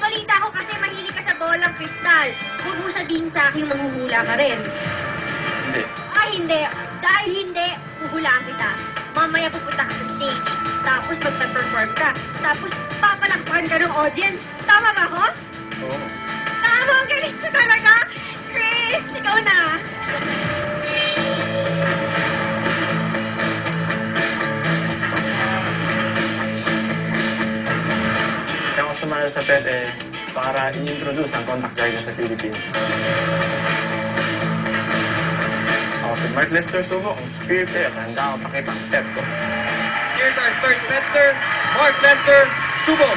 balita ko kasi mahilig ka sa bolang kristal. Huwag mo sabihin sa akin manghuhula ka rin. Hindi. Ay, hindi. Dahil hindi, huhulaan kita. Mamaya pupunta ka sa stage. Tapos magpe-perform ka. Tapos papalakpakan ka ng audience. Tama ba ako? Oo. Tama, ang galing ko talaga. Chris, ikaw na. Kaya ako sumali sa PET para i-introduce ang contact guide sa Philippines. Ako si Mark Lester Subo, ang spirit at handa ako pakita ang PET ko. Here's our third Lester, Mark Lester Subo.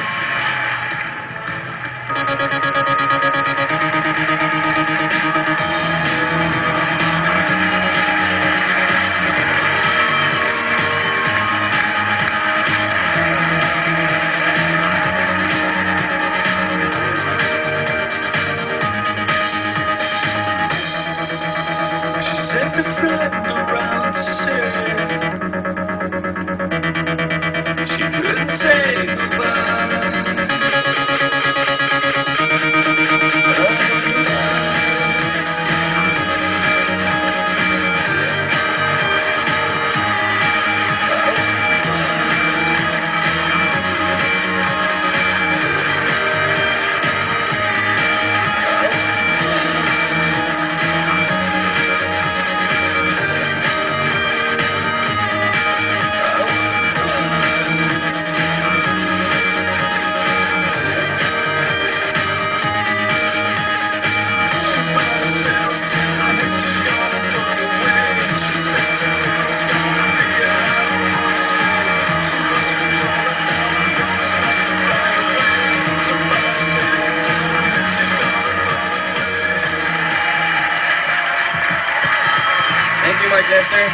Thank you, Mark Lester.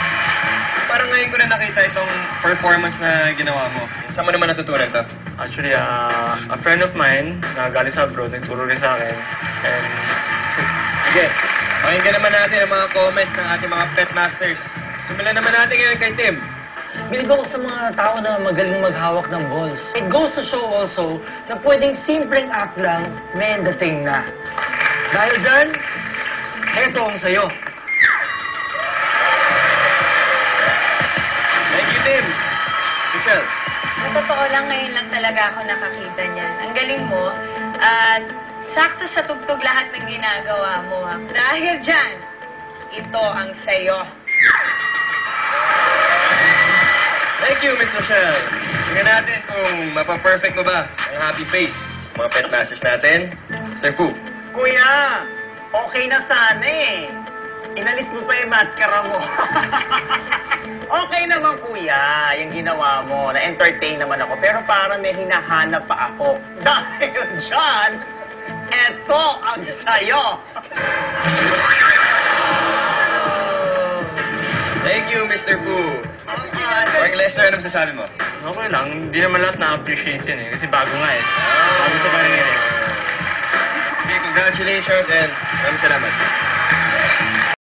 Parang ngayon ko na nakita itong performance na ginawa mo. Saan mo naman natutunan to? Actually, a friend of mine na galing sa abroad, nagturo rin sa akin. And Sige, pakinggan naman natin ang mga comments ng ating mga pet masters. Simulan naman natin ngayon kay Tim. Bilib ako sa mga tao na magaling maghawak ng balls. It goes to show also na pwedeng simpleng act lang, may dating na. Dahil dyan, heto ang sayo. Thank you, Tim. Michelle. Sa totoo lang, ngayon lang talaga ako nakakita niyan. Ang galing mo. At sakto sa tugtog lahat ng ginagawa mo. Dahil dyan, ito ang sayo. Thank you, Miss Michelle. Tingnan natin kung mapaperfect mo ba ang happy face sa mga pet masters natin. Mr. Fu. Kuya, okay na sana eh. Inalis mo pa yung maskara mo. Okay naman, kuya, yung ginawa mo. Na-entertain naman ako. Pero parang may hinahanap pa ako. Dahil dyan, eto ang sayo. Thank you, Mr. Fu. Mark Lester, ano masasabi mo? okay lang, hindi naman lahat na-appreciate yun Kasi bago nga Bago ito pa rin Okay, congratulations and maraming salamat.